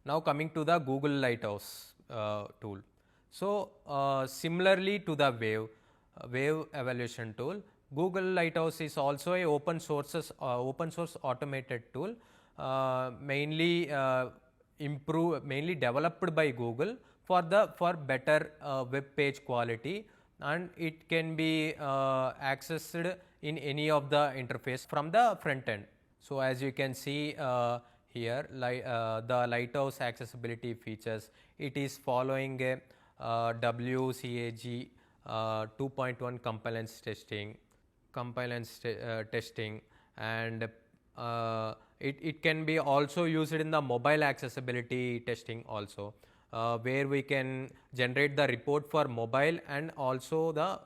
Now coming to the Google Lighthouse tool. So similarly to the wave evaluation tool, Google Lighthouse is also a open source automated tool, mainly developed by Google for better web page quality, and it can be accessed in any of the interface from the front end. So as you can see here, the Lighthouse accessibility features, it is following a WCAG 2.1 compliance testing, and it can be also used in the mobile accessibility testing also, where we can generate the report for mobile and also the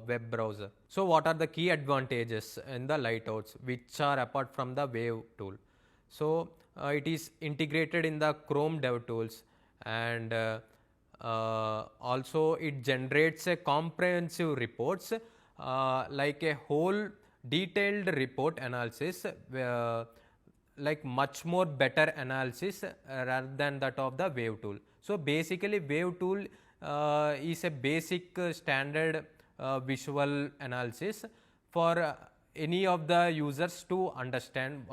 web browser. So what are the key advantages in the Lighthouse which are apart from the Wave tool? So it is integrated in the Chrome DevTools, and also it generates a comprehensive reports, like a whole detailed report analysis, like much more better analysis rather than that of the Wave tool. So basically Wave tool is a basic standard visual analysis for any of the users to understand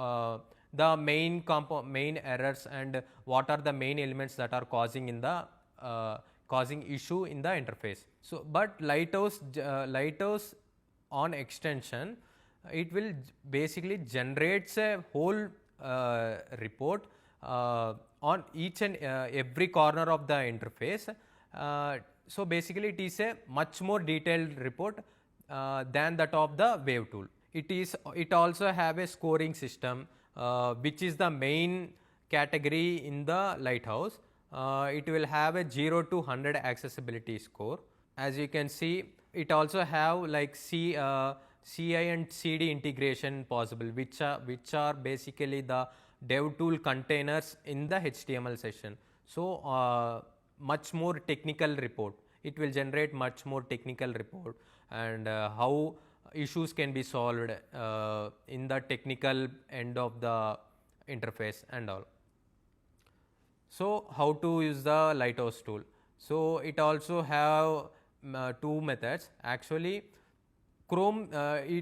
the main errors and what are the main elements that are causing issue in the interface. So but Lighthouse on extension, it will basically generates a whole report on each and every corner of the interface. So basically it is a much more detailed report than that of the Wave tool. It also have a scoring system, which is the main category in the Lighthouse. It will have a 0 to 100 accessibility score. As you can see, it also have like CI and CD integration possible, which are basically the dev tool containers in the HTML session. So much more technical report. It will generate much more technical report, and how issues can be solved in the technical end of the interface and all. So how to use the Lighthouse tool? So it also have two methods. Actually, Chrome,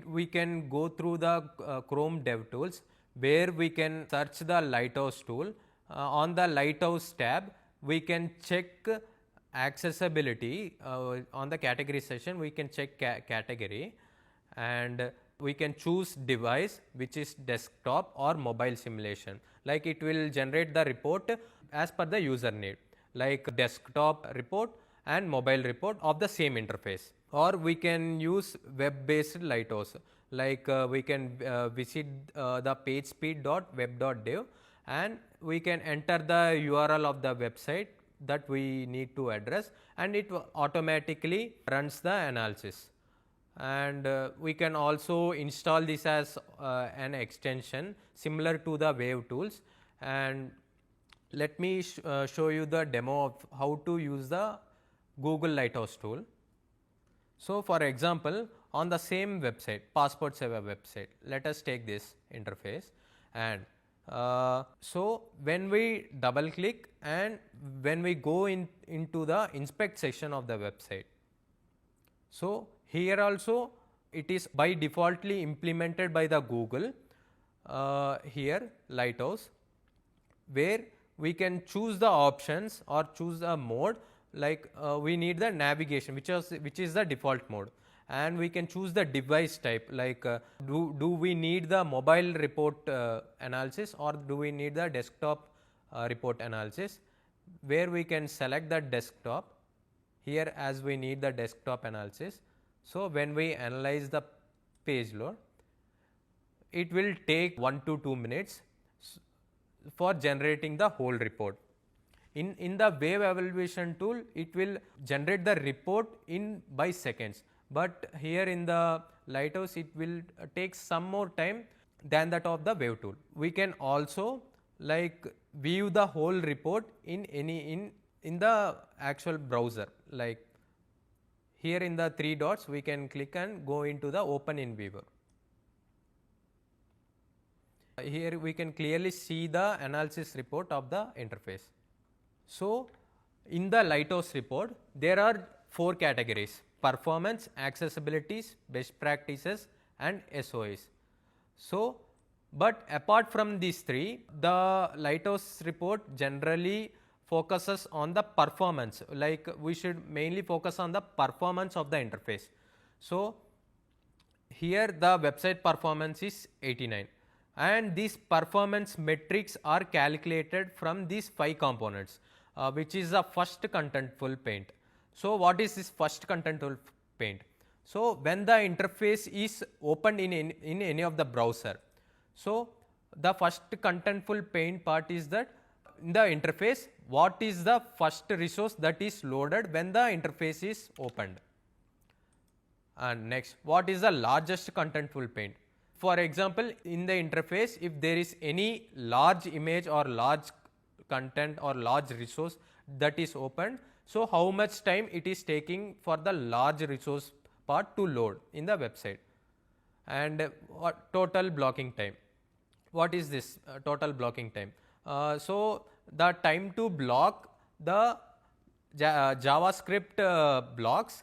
we can go through the Chrome DevTools, where we can search the Lighthouse tool. On the Lighthouse tab, we can check accessibility. On the category section, we can check category, and we can choose device, which is desktop or mobile simulation. Like it will generate the report as per the user need, like desktop report and mobile report of the same interface. Or we can use web based Lighthouse, like we can visit the pagespeed.web.dev, and we can enter the URL of the website that we need to address, and it automatically runs the analysis. And we can also install this as an extension similar to the Wave tools. And let me show you the demo of how to use the Google Lighthouse tool. So for example, on the same website, Passport Seva website, let us take this interface, and so when we double click and when we go into the inspect section of the website, so here also it is by defaultly implemented by the Google, here Lighthouse, where we can choose the options or choose a mode, like we need the navigation, which is the default mode, and we can choose the device type, like do we need the mobile report analysis, or do we need the desktop report analysis, where we can select the desktop here, as we need the desktop analysis. So when we analyze the page load, it will take 1 to 2 minutes for generating the whole report. In the wave evaluation tool, it will generate the report by seconds, but here in the Lighthouse, it will take some more time than that of the Wave tool. We can also like view the whole report in the actual browser, like here in the 3 dots, we can click and go into the Open in Viewer. Here we can clearly see the analysis report of the interface. So in the Lighthouse report, there are 4 categories: performance, accessibilities, best practices and SOAs. So, but apart from these 3, the Lighthouse report generally focuses on the performance, like we should mainly focus on the performance of the interface. So here the website performance is 89, and these performance metrics are calculated from these 5 components, which is the first contentful paint. So what is this first contentful paint? So when the interface is opened in any of the browser, so the first contentful paint part is that in the interface, what is the first resource that is loaded when the interface is opened. And next, what is the largest contentful paint? For example, in the interface, if there is any large image or large content or large resource that is opened, so how much time it is taking for the large resource part to load in the website, and total blocking time. What is this total blocking time? So the time to block the JavaScript blocks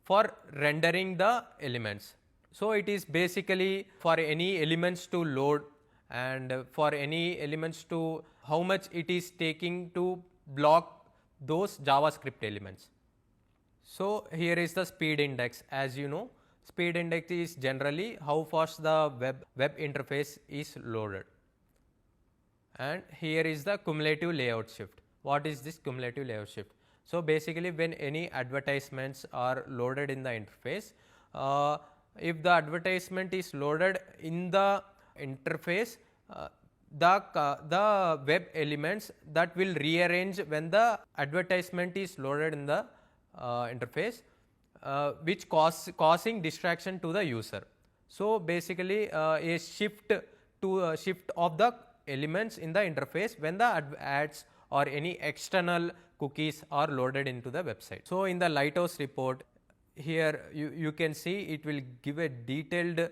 for rendering the elements. So it is basically for any elements to load, and for any elements to how much it is taking to block those JavaScript elements. So here is the speed index. As you know, speed index is generally how fast the web interface is loaded. And here is the cumulative layout shift. What is this cumulative layout shift? So basically, when any advertisements are loaded in the interface, if the advertisement is loaded in the interface, the web elements that will rearrange when the advertisement is loaded in the interface, which causing distraction to the user. So basically, a shift of the elements in the interface when the ads or any external cookies are loaded into the website. So in the Lighthouse report, here you can see it will give a detailed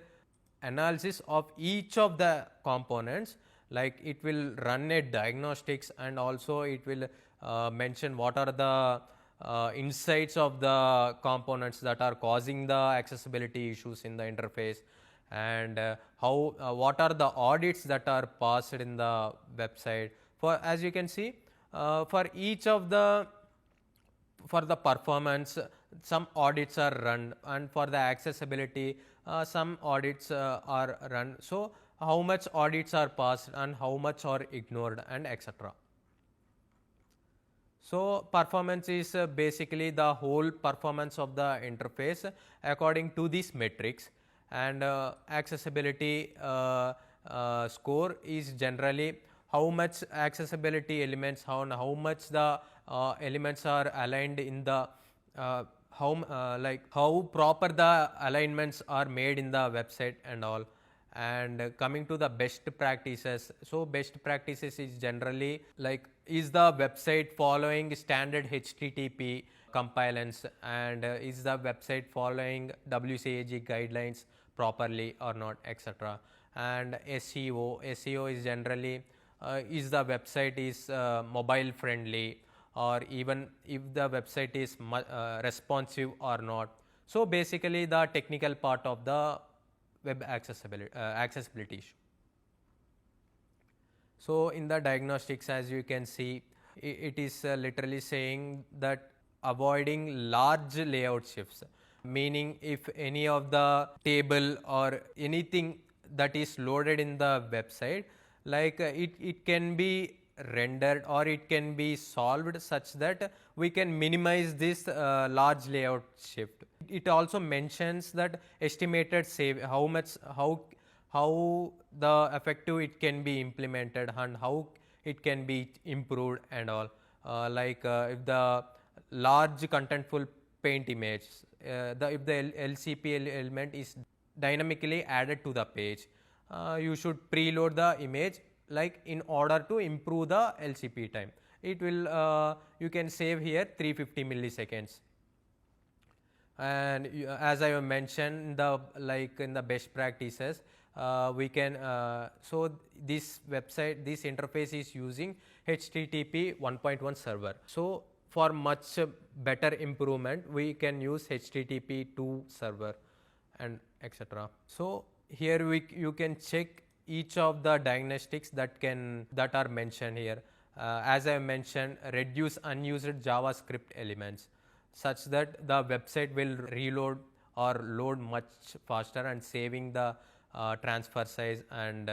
analysis of each of the components, like it will run a diagnostics, and also it will mention what are the insights of the components that are causing the accessibility issues in the interface, and what are the audits that are passed in the website. For, as you can see, for each of the, for the performance, some audits are run, and for the accessibility, some audits are run. So how much audits are passed and how much are ignored, and etc. So performance is basically the whole performance of the interface according to these metrics, and accessibility score is generally how much accessibility elements, how much the elements are aligned in the how proper the alignments are made in the website and all. And coming to the best practices, so best practices is generally like, is the website following standard HTTP compilance, and is the website following WCAG guidelines properly or not, etc. And SEO is generally is the website is mobile friendly, or even if the website is responsive or not. So basically the technical part of the web accessibility issue. So in the diagnostics, as you can see, it is literally saying that avoiding large layout shifts, meaning if any of the table or anything that is loaded in the website, like it can be rendered or it can be solved such that we can minimize this large layout shift. It also mentions that estimated save, how the effective it can be implemented and how it can be improved and all. If the large contentful paint image, if the LCP element is dynamically added to the page, you should preload the image, like in order to improve the LCP time. It will you can save here 350 milliseconds. And as I mentioned, in the best practices, we can so this interface is using HTTP 1.1 server. So for much better improvement, we can use HTTP 2 server and etc. So here you can check each of the diagnostics that are mentioned here. As I mentioned, reduce unused JavaScript elements such that the website will reload or load much faster, and saving the transfer size and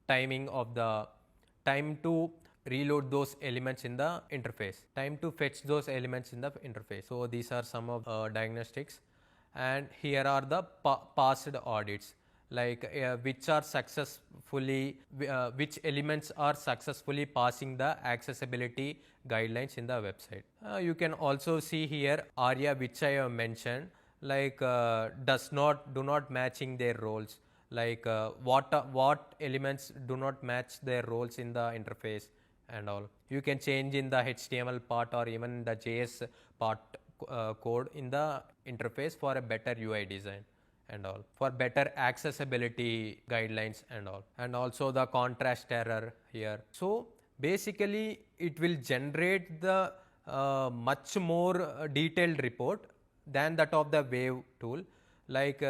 timing of the time to reload those elements in the interface, time to fetch those elements in the interface. So these are some of diagnostics, and here are the past audits, like which elements are successfully passing the accessibility guidelines in the website. You can also see here ARIA, which I have mentioned, like do not matching their roles, like what elements do not match their roles in the interface and all. You can change in the HTML part or even the JS part code in the interface for a better UI design and all, for better accessibility guidelines and all, and also the contrast error here. So basically it will generate the much more detailed report than that of the Wave tool. Like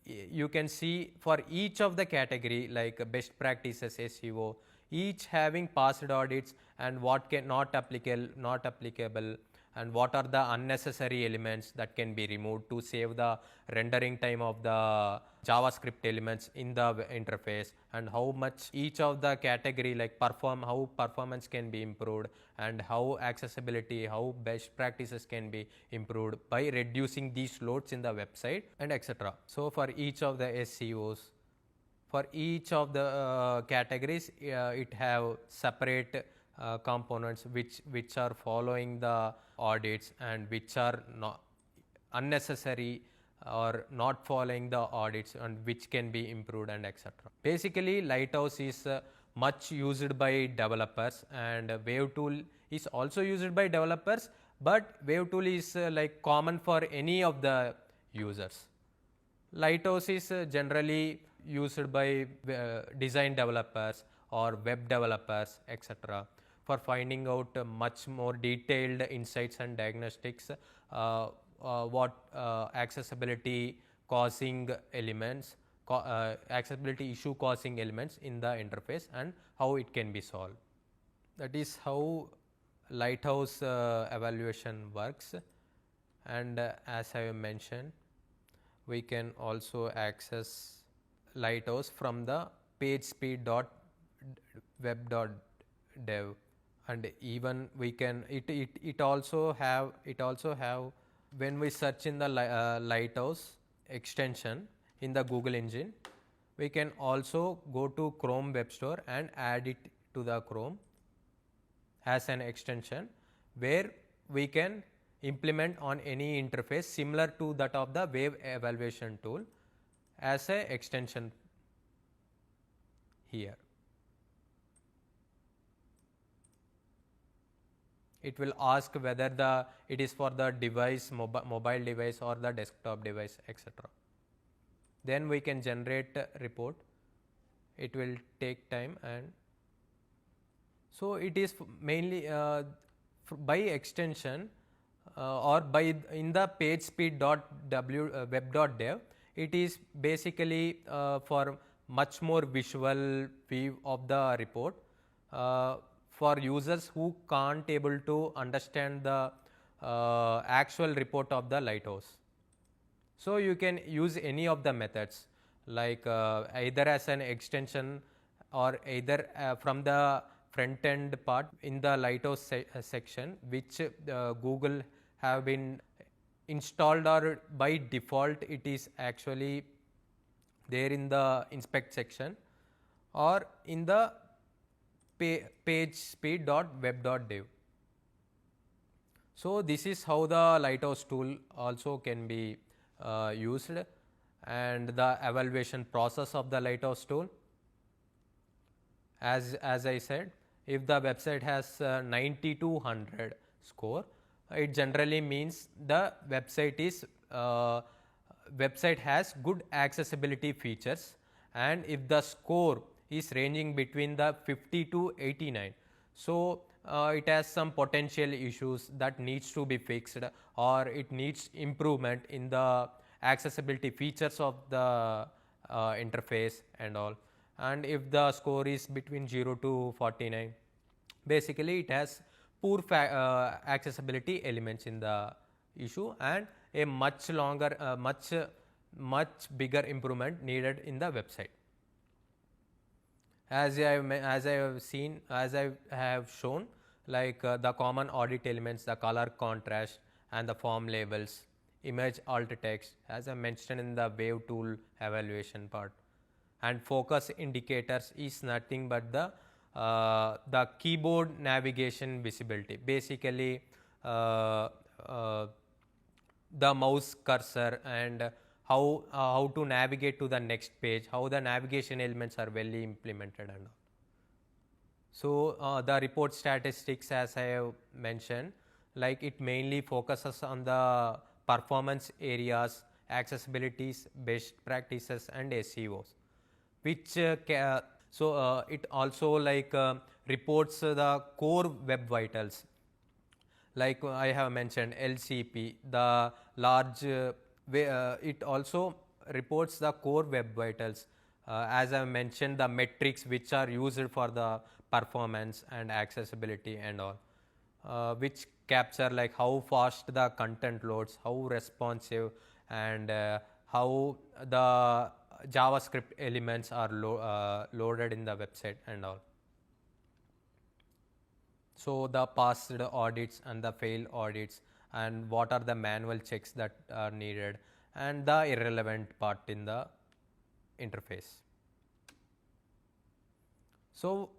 you can see for each of the category, like best practices SEO, each having passed audits and what can not applicable, and what are the unnecessary elements that can be removed to save the rendering time of the JavaScript elements in the interface, and how much each of the category, like how performance can be improved, and how accessibility, how best practices can be improved by reducing these loads in the website and etc. So for each of the SEOs, for each of the categories, it have separate components which are following the audits and which are not unnecessary or not following the audits, and which can be improved and etc. Basically, Lighthouse is much used by developers, and Wave tool is also used by developers, but Wave tool is like common for any of the users. Lighthouse is generally used by design developers or web developers, etc., for finding out much more detailed insights and diagnostics, what accessibility causing elements, accessibility issue causing elements in the interface, and how it can be solved. That is how Lighthouse evaluation works. And as I mentioned, we can also access Lighthouse from the pagespeed.web.dev, and even we can it also have when we search in the Lighthouse extension in the Google engine, we can also go to Chrome Web Store and add it to the Chrome as an extension, where we can implement on any interface similar to that of the Wave evaluation tool as a extension here. It will ask whether it is for the device, mobile device or the desktop device, etc. Then we can generate a report. It will take time, and so it is mainly by extension or by in the pagespeed.web.dev. It is basically for much more visual view of the report for users who can't able to understand the actual report of the Lighthouse. So you can use any of the methods, like either as an extension or either from the front end part in the Lighthouse section, which Google have been installed, or by default it is actually there in the inspect section, or in the pagespeed.web.dev. So this is how the Lighthouse tool also can be used, and the evaluation process of the Lighthouse tool. As I said, if the website has 90 to 100 score, it generally means the website has good accessibility features, and if the score is ranging between the 50 to 89, so it has some potential issues that needs to be fixed, or it needs improvement in the accessibility features of the interface and all. And if the score is between 0 to 49, basically it has poor accessibility elements in the issue, and a much longer much bigger improvement needed in the website. As I have shown, like the common audit elements, the color contrast and the form labels, image alt text, as I mentioned in the wave tool evaluation part. And focus indicators is nothing but the keyboard navigation visibility. Basically, the mouse cursor and how to navigate to the next page, how the navigation elements are well implemented and all. So the report statistics, as I have mentioned, like it mainly focuses on the performance areas, accessibilities, best practices and SEOs, which it also like reports the core web vitals, like I have mentioned LCP, the large it also reports the core web vitals, as I mentioned, the metrics which are used for the performance and accessibility and all, which capture like how fast the content loads, how responsive, and how the JavaScript elements are loaded in the website and all. So the passed audits and the failed audits, and what are the manual checks that are needed, and the irrelevant part in the interface. So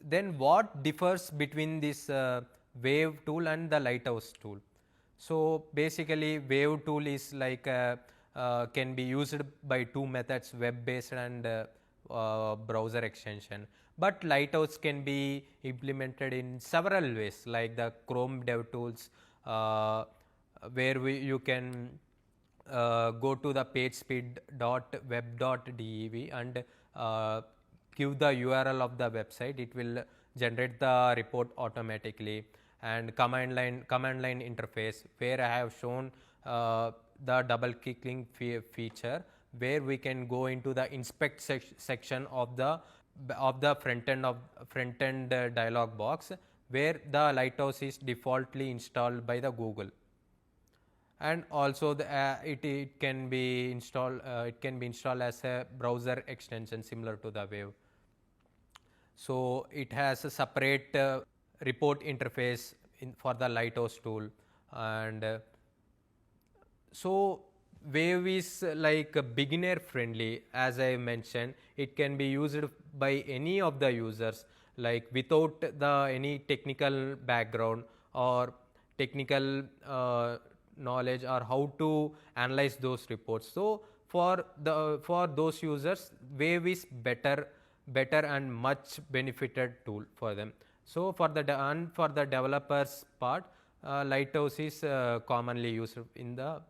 then what differs between this wave tool and the lighthouse tool? So basically wave tool is like can be used by two methods, web based and browser extension, but lighthouse can be implemented in several ways, like the Chrome dev tools, where you can go to the pagespeed.web.dev and give the URL of the website. It will generate the report automatically. And command line interface, where I have shown the double clicking feature, where we can go into the inspect section of the front end dialog box, where the lighthouse is defaultly installed by the Google. And also it can be installed as a browser extension similar to the wave. So it has a separate report interface for the lighthouse tool. And so wave is like beginner friendly, as I mentioned. It can be used by any of the users, like without any technical background or technical knowledge, or how to analyze those reports. So for those users, wave is better and much benefited tool for them. So for the developers part, lighthouse is commonly used in the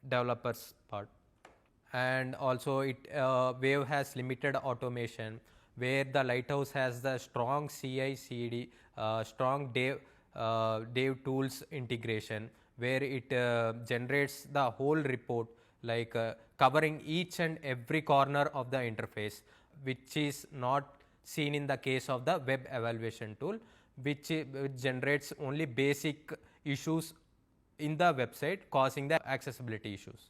developers part. And also wave has limited automation, where the lighthouse has the strong CI/CD, strong dev tools integration, where it generates the whole report, like covering each and every corner of the interface, which is not seen in the case of the web evaluation tool, which generates only basic issues in the website, causing the accessibility issues.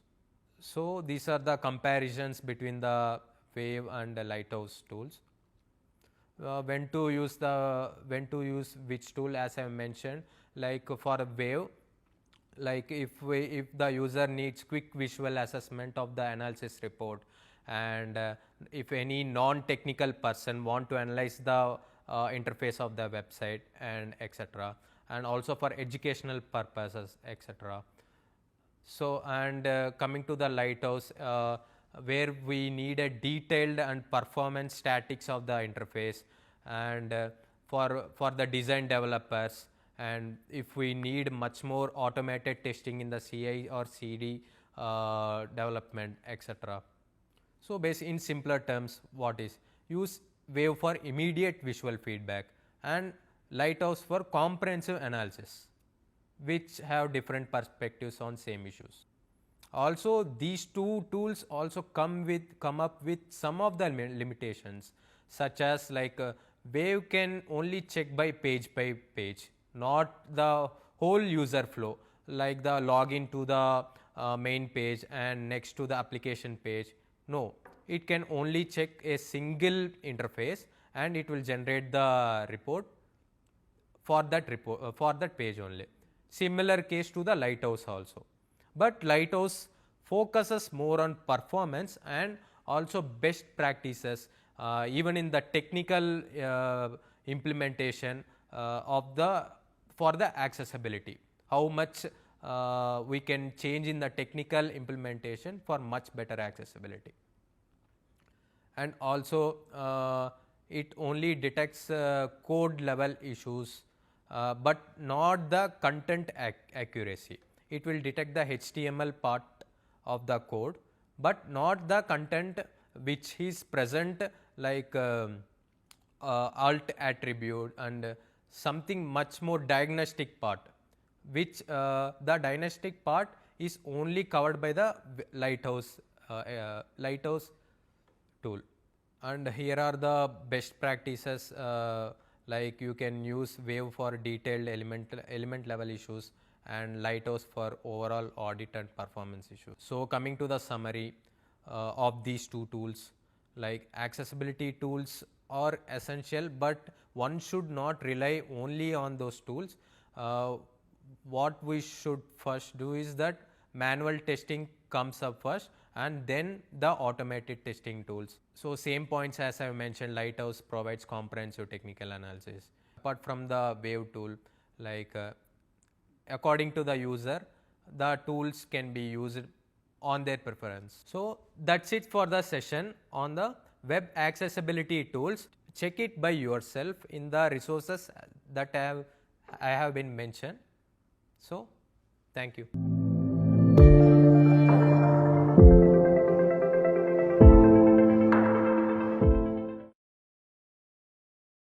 So these are the comparisons between the wave and the lighthouse tools. When to use which tool, as I mentioned, like for a wave, like if the user needs quick visual assessment of the analysis report, and if any non-technical person want to analyze the interface of the website and etc., and also for educational purposes, etc. So, and coming to the lighthouse, where we need a detailed and performance statics of the interface, and for the design developers, and if we need much more automated testing in the CI or CD development, etc. So in simpler terms, what is use wave for immediate visual feedback and lighthouse for comprehensive analysis, which have different perspectives on same issues. Also, these two tools also come up with some of the limitations, such as like wave can only check by page, not the whole user flow, like the login to the main page and next to the application page. No, it can only check a single interface and it will generate the report for that page only. Similar case to the lighthouse also, but lighthouse focuses more on performance and also best practices, even in the technical implementation for the accessibility. How much we can change in the technical implementation for much better accessibility. And also it only detects code level issues, but not the content accuracy. It will detect the HTML part of the code, but not the content which is present, like alt attribute and something much more diagnostic part, which the diagnostic part is only covered by the lighthouse tool. And here are the best practices, like you can use wave for detailed element level issues and lighthouse for overall audit and performance issues. So coming to the summary of these two tools, like accessibility tools are essential, but one should not rely only on those tools. What we should first do is that manual testing comes up first and then the automated testing tools. So same points as I mentioned, lighthouse provides comprehensive technical analysis. Apart from the wave tool, like according to the user, the tools can be used on their preference. So that's it for the session on the web accessibility tools. Check it by yourself in the resources that I have been mentioned. So thank you.